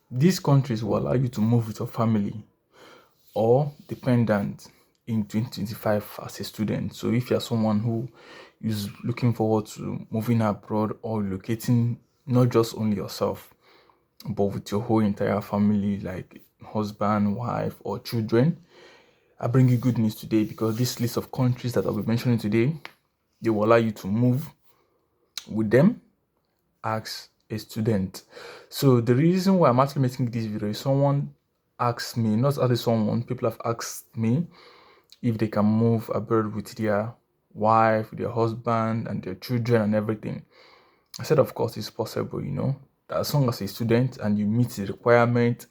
These countries will allow you to move with your family or dependent in 2025 as a student. So if you're someone who is looking forward to moving abroad or relocating, not just only yourself, but with your whole entire family, like husband, wife, or children, I bring you good news today because this list of countries that I'll be mentioning today, they will allow you to move with them as a student. So the reason why I'm actually making this video is someone asked me, not only someone, people have asked me if they can move abroad with their wife, their husband, and their children and everything. I said, of course, it's possible, that as long as a student and you meet the requirement,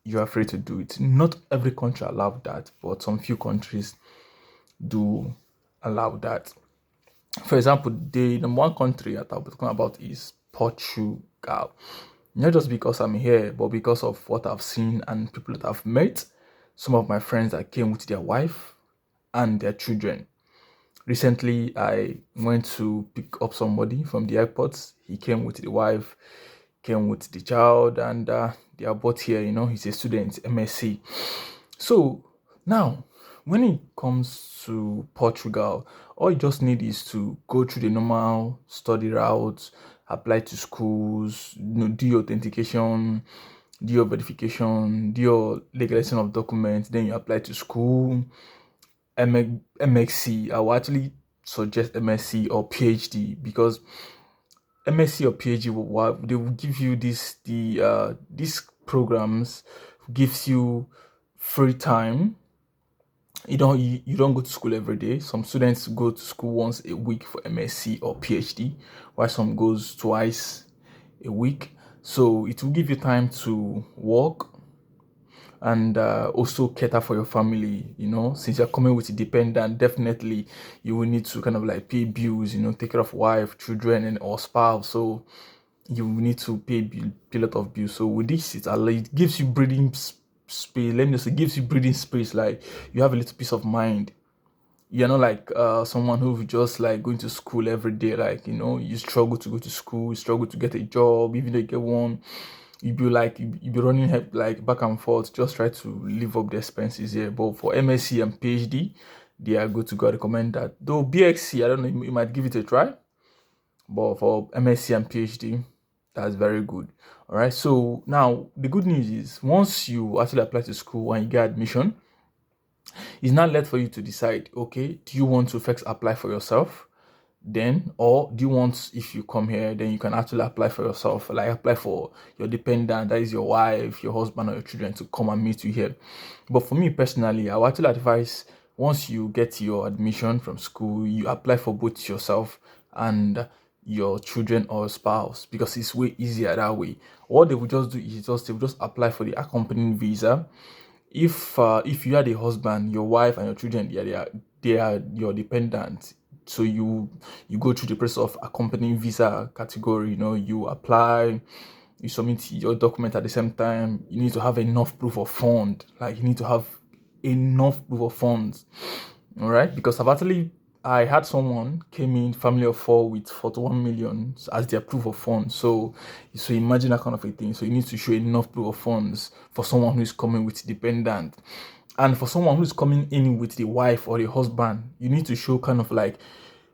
you are free to do it. Not every country allow that, but some few countries do allow that. For example, the number one country that I'll be talking about is Portugal. Not just because I'm here, but because of what I've seen and people that I've met. Some of my friends that came with their wife and their children. Recently, I went to pick up somebody from the airport. He came with the wife, came with the child, and they are both here. He's a student, MSc. So now, when it comes to Portugal, all you just need is to go through the normal study route, apply to schools, do your authentication, do your verification, do your legalization of documents, then you apply to school. MXC, I will actually suggest MSc or PhD because MSc or PhD they will give you these programs gives you free time. You don't go to school every day. Some students go to school once a week for MSc or PhD, while some goes twice a week. So it will give you time to work and also cater for your family. Since you're coming with a dependent, definitely you will need to kind of like pay bills, take care of wife, children, and or spouse. So you will need to pay a lot of bills. So with this, it gives you breathing space. Let me just say, it gives you breathing space. Like you have a little peace of mind. You're not like someone who just like going to school every day. Like you struggle to go to school, you struggle to get a job, even though you get one. You be running like back and forth, just try to live up the expenses here. But for MSc and PhD, they are good to go. I recommend that. Though BXc, I don't know, you might give it a try. But for MSc and PhD, that's very good. All right. So now the good news is once you actually apply to school and you get admission, it's not left for you to decide, okay, do you want to first apply for yourself? Then, or do you want, if you come here, then you can actually apply for yourself, like apply for your dependent, that is your wife, your husband, or your children to come and meet you here. But for me personally, I would actually advise once you get your admission from school, you apply for both yourself and your children or spouse because it's way easier that way. What they will just do is they will just apply for the accompanying visa. If you are the husband, your wife and your children, they are your dependents. So you go through the process of accompanying visa category. You apply, you submit your document at the same time. You need to have enough proof of fund. Like you need to have enough proof of funds. All right, because I had someone came in, family of four with 41 million as their proof of funds. So imagine that kind of a thing. So you need to show enough proof of funds for someone who is coming with dependent. And for someone who's coming in with the wife or the husband, you need to show kind of like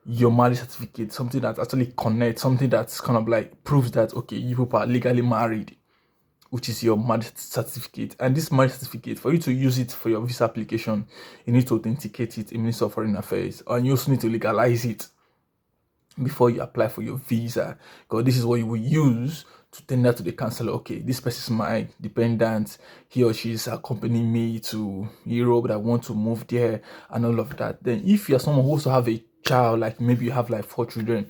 your marriage certificate, something that actually connects, something that's kind of like proves that, okay, you people are legally married, which is your marriage certificate. And this marriage certificate, for you to use it for your visa application, you need to authenticate it in Ministry of Foreign Affairs, and you also need to legalize it before you apply for your visa, because this is what you will use to tender to the counselor. Okay, this person is my dependent, he or she is accompanying me to Europe, that I want to move there and all of that. Then if you're someone who also have a child, like maybe you have like 4 children,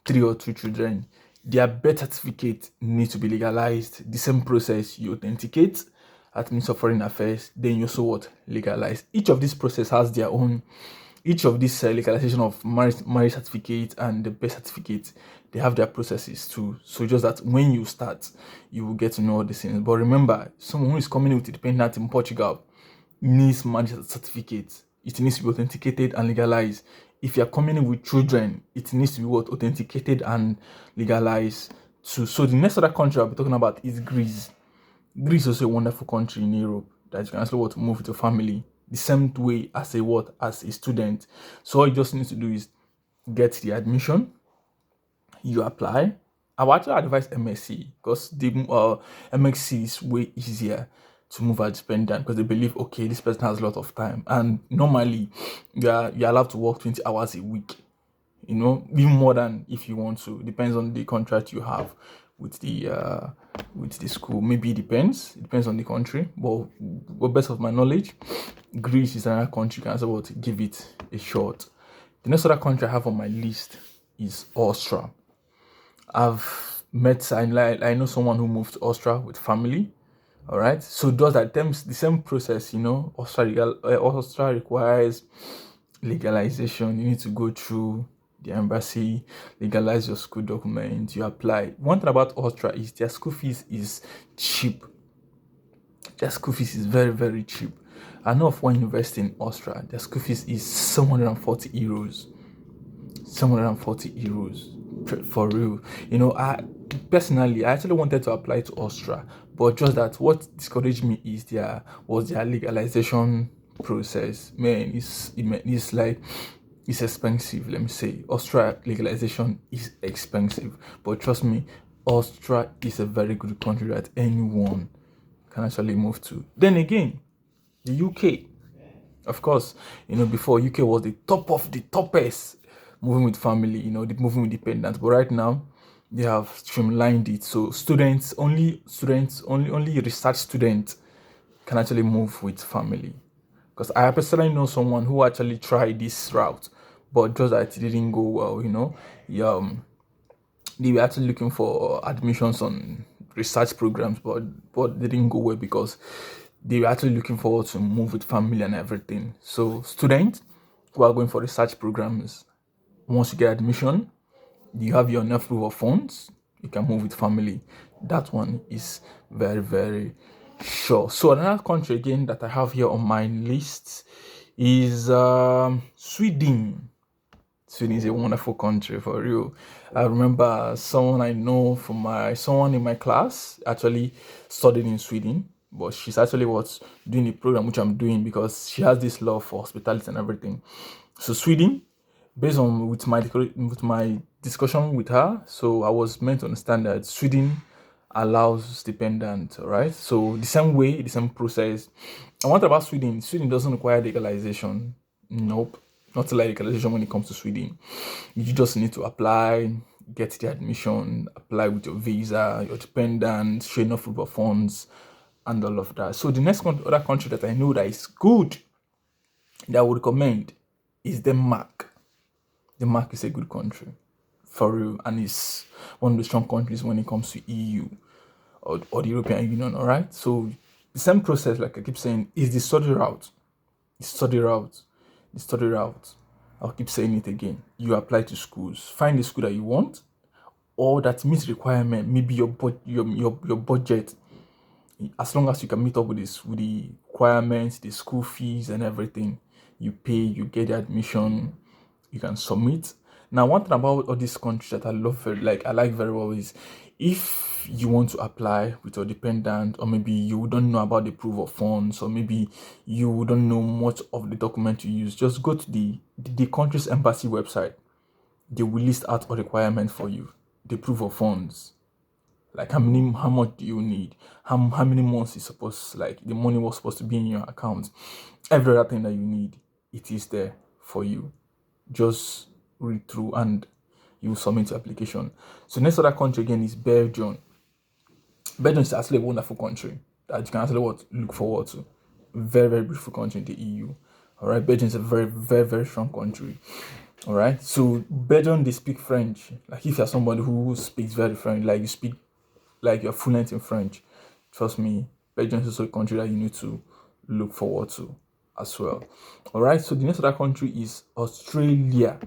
3 or 2 children, their birth certificate needs to be legalized. The same process, you authenticate at Ministry of Foreign Affairs, then you also legalize. Each of these process has their own. Each of these legalization of marriage certificate and the birth certificate, they have their processes too. So just that when you start, you will get to know all these things. But remember, someone who is coming with a dependent in Portugal needs marriage certificate. It needs to be authenticated and legalized. If you are coming in with children, it needs to be authenticated and legalized too. So the next other country I'll be talking about is Greece. Greece is also a wonderful country in Europe that you can actually want to move with your family the same way as a student. So all you just need to do is get the admission, you apply. I would actually advise MSc because the MSc is way easier to move as dependent because they believe, okay, this person has a lot of time, and normally you're allowed to work 20 hours a week, even more than if you want to. Depends on the contract you have with the school. Maybe it depends on the country, but best of my knowledge, Greece is another country you can also give it a shot. The next other country I have on my list is Austria. I know someone who moved to Austria with family. All right, so does that the same process? Austria requires legalization. You need to go through the embassy, legalize your school documents, you apply. One thing about Austria is their school fees is cheap. Their school fees is very, very cheap. I know of one university in Austria, their school fees is 740 euros. 740 euros for real. I personally, I actually wanted to apply to Austria, but just that what discouraged me is their legalization process. Man, it's expensive. Let me say, Austria legalization is expensive, but trust me, Austria is a very good country that anyone can actually move to. Then again, the UK, of course, before UK was the top of the toppest moving with family, moving with dependents. But right now, they have streamlined it. So only research students can actually move with family. Because I personally know someone who actually tried this route, but just that it didn't go well, they were actually looking for admissions on research programs, but they didn't go well because they were actually looking forward to move with family and everything. So students who are going for research programs, once you get admission, you have your enough proof of funds, you can move with family. That one is very, very sure. So another country again that I have here on my list is Sweden. Sweden is a wonderful country for real. I remember someone I know someone in my class actually studied in Sweden, but she's actually doing a program which I'm doing because she has this love for hospitality and everything. So Sweden, based on with my discussion with her, so I was meant to understand that Sweden allows dependent, right? So the same process. And what about Sweden? Sweden doesn't require legalization. Nope, not like legalization when it comes to Sweden. You just need to apply, get the admission, apply with your visa, your dependent, show enough proof of funds, and all of that. So the next other country that I know that is good that I would recommend is Denmark. Denmark is a good country for real, and it's one of the strong countries when it comes to EU or the European Union. All right, so the same process, like I keep saying, is the study route. The study route. I'll keep saying it again. You apply to schools, find the school that you want, or that meets requirement. Maybe your budget. As long as you can meet up with the requirements, the school fees, and everything, you pay, you get the admission, you can submit. Now, one thing about all these countries that I like very well is if you want to apply with your dependent, or maybe you don't know about the proof of funds, or maybe you don't know much of the document you use, just go to the country's embassy website. They will list out a requirement for you, the proof of funds, like how much do you need, how many months is the money was supposed to be in your account, every other thing that you need, it is there for you. Just read through and you submit your application. So next other country again is Belgium. Belgium is actually a wonderful country that you can actually look forward to. Very, very beautiful country in the EU. All right, Belgium is a very, very, very strong country. All right, so Belgium, they speak French. Like if you're somebody who speaks very French, like you speak, like you're fluent in French, trust me, Belgium is also a country that you need to look forward to as well. All right, so the next other country is Australia.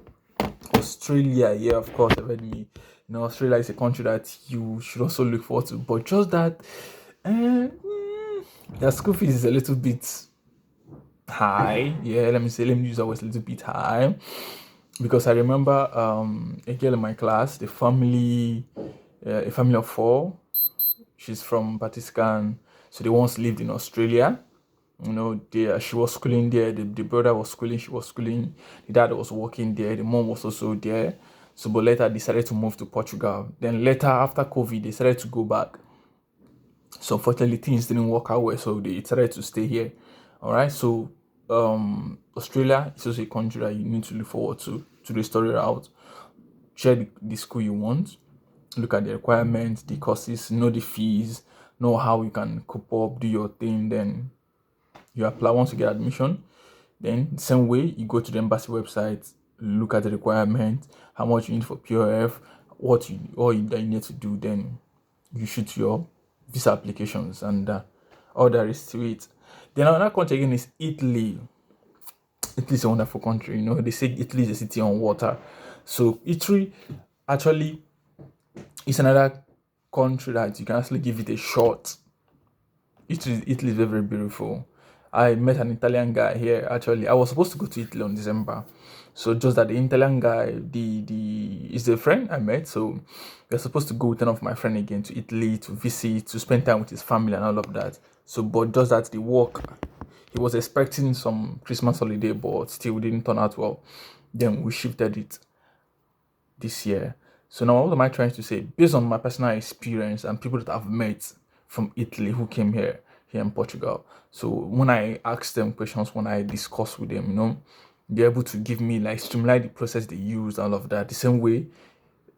Australia, yeah, of course, I've heard me. Australia is a country that you should also look forward to, but just that their school fees is a little bit high. Yeah, let me use that word, a little bit high, because I remember a girl in my class, a family of 4. She's from Pakistan. So they once lived in Australia. She was schooling there. The brother was schooling, she was schooling. The dad was working there. The mom was also there. So, but later decided to move to Portugal. Then later, after COVID, they decided to go back. So unfortunately, things didn't work out well. So they decided to stay here. All right. So, Australia is also a country that you need to look forward to the story route. Check the school you want. Look at the requirements, the courses, know the fees, know how you can cope up, do your thing. Then you apply once you get admission. Then same way you go to the embassy website, look at the requirement, how much you need for POF, all that you need to do. Then you shoot your visa applications, and all there is to it. Then another country again is Italy. Italy is a wonderful country. They say Italy is a city on water. So Italy actually is another country that you can actually give it a shot. Italy is very, very beautiful. I met an Italian guy here. Actually, I was supposed to go to Italy on December. So just that the Italian guy, is a friend I met. So we're supposed to go with one of my friend again to Italy to visit, to spend time with his family and all of that. So, but just that the work, he was expecting some Christmas holiday, but still didn't turn out well. Then we shifted it this year. So now what am I trying to say? Based on my personal experience and people that I've met from Italy who came here in Portugal. So when I ask them questions, when I discuss with them, they're able to give me streamline the process they use, all of that. The same way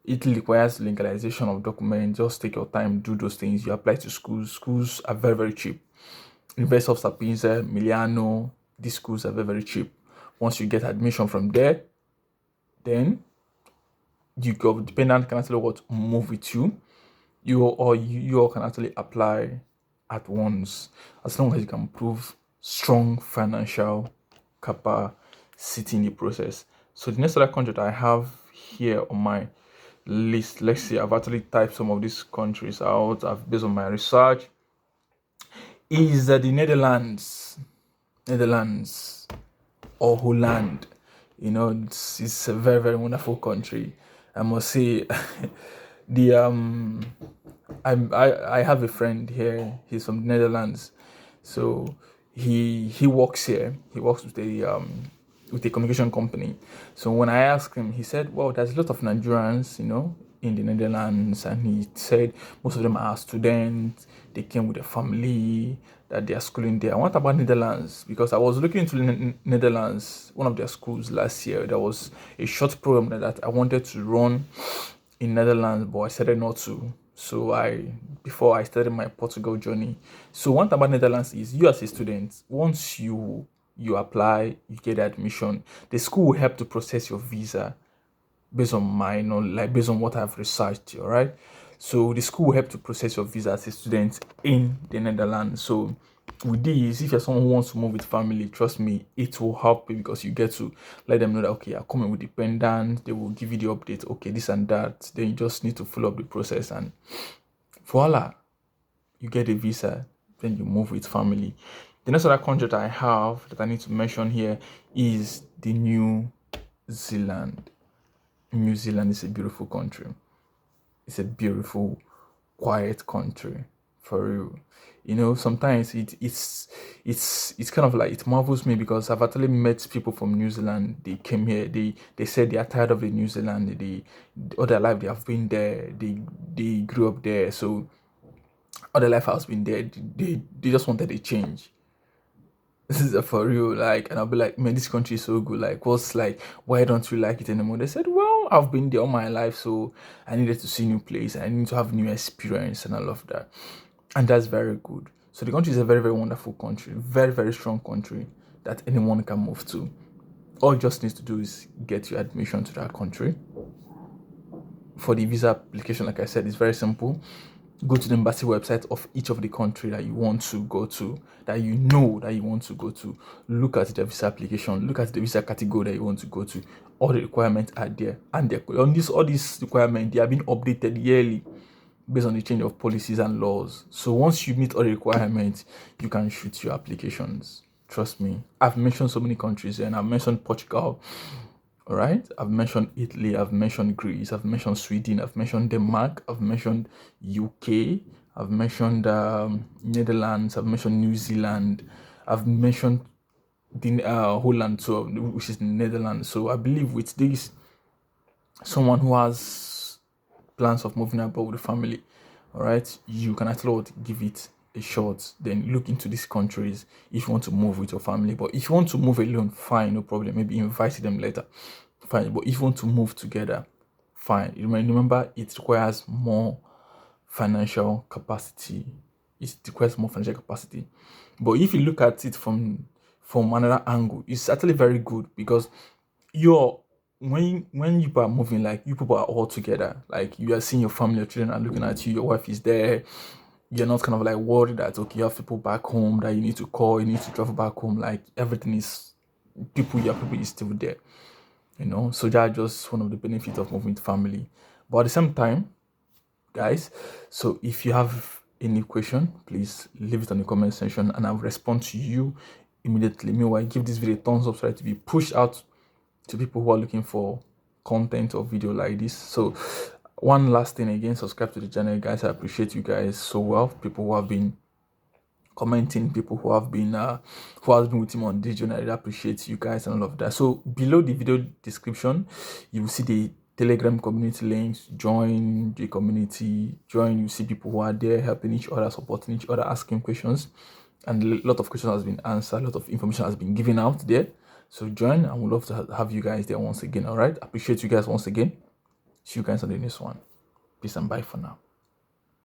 Italy requires legalization of documents. Just take your time, do those things. You apply to schools. Schools are very, very cheap. University of Sapienza, Milano, these schools are very, very cheap. Once you get admission from there, then your dependent can actually move with you. You all can actually apply at once, as long as you can prove strong financial capacity in the process. So the next other country that I have here on my list, let's see, I've actually typed some of these countries out. Based on my research, is the Netherlands or Holland. It's a very, very wonderful country. I must say, the I have a friend here. He's from the Netherlands, so he works here. He works with a communication company. So when I asked him, he said, "Well, there's a lot of Nigerians, in the Netherlands," and he said most of them are students. They came with a family that they are schooling there. What about Netherlands? Because I was looking into the Netherlands, one of their schools last year. There was a short program that I wanted to run in Netherlands, but I decided not to. So before I started my Portugal journey. So one thing about Netherlands is, you as a student, once you apply, you get admission, the school will help to process your visa based on my based on what I've researched. All right. So the school will help to process your visa as a student in the Netherlands. So with this, if you're someone who wants to move with family, trust me, it will help you, because you get to let them know that, okay, you're coming with dependents. They will give you the update, okay, this and that. Then you just need to follow up the process, and voila, you get a visa. Then you move with family. The next other country that I have that I need to mention here is the New Zealand. New Zealand is a beautiful country. It's a beautiful, quiet country, for real. Sometimes it's kind of like, it marvels me, because I've actually met people from New Zealand. They came here, they said they are tired of the New Zealand. All their life they have been there. They grew up there, so all their life has been there. They just wanted a change. This is for real, and I'll be like, man, this country is so good. Why don't you like it anymore? They said, well, I've been there all my life, so I needed to see new place. I need to have new experience, and I love that. And that's very good. So the country is a very, very wonderful country, very, very strong country that anyone can move to. All you just need to do is get your admission to that country. For the visa application, like I said, it's very simple. Go to the embassy website of each of the country that you want to go to, that you want to go to. Look at the visa application, look at the visa category that you want to go to. All the requirements are there, and all these requirements, they are being updated yearly based on the change of policies and laws. So once you meet all the requirements, you can shoot your applications. Trust me, I've mentioned so many countries, and I've mentioned Portugal. All right, I've mentioned Italy, I've mentioned Greece, I've mentioned Sweden, I've mentioned Denmark, I've mentioned UK, I've mentioned Netherlands, I've mentioned New Zealand, I've mentioned the Holland, so which is the Netherlands. So I believe with this, someone who has plans of moving abroad with the family, all right, you can actually give it a shot. Then look into these countries if you want to move with your family. But if you want to move alone, fine, no problem. Maybe invite them later, fine. But if you want to move together, fine. Remember, it requires more financial capacity. It requires more financial capacity. But if you look at it from another angle, it's actually very good because you're when you are moving, like you people are all together, like you are seeing your family, your children are looking at you, your wife is there. You're not kind of like worried that okay, you have people back home that you need to call, you need to travel back home. Like everything is your people is still there, So that's just one of the benefits of moving with family. But at the same time, guys, so if you have any question, please leave it on the comment section and I'll respond to you immediately. Meanwhile, give this video a thumbs up so that to be pushed out to people who are looking for content or video like this. So one last thing again, subscribe to the channel, guys. I appreciate you guys so well. People who have been commenting, people who have been with him on this journey, I really appreciate you guys and all of that. So below the video description, you will see the Telegram community links. Join the community, you see people who are there helping each other, supporting each other, asking questions, and a lot of questions has been answered, a lot of information has been given out there. So join, and we'd love to have you guys there once again. All right, appreciate you guys once again. See you guys on the next one. Peace and bye for now.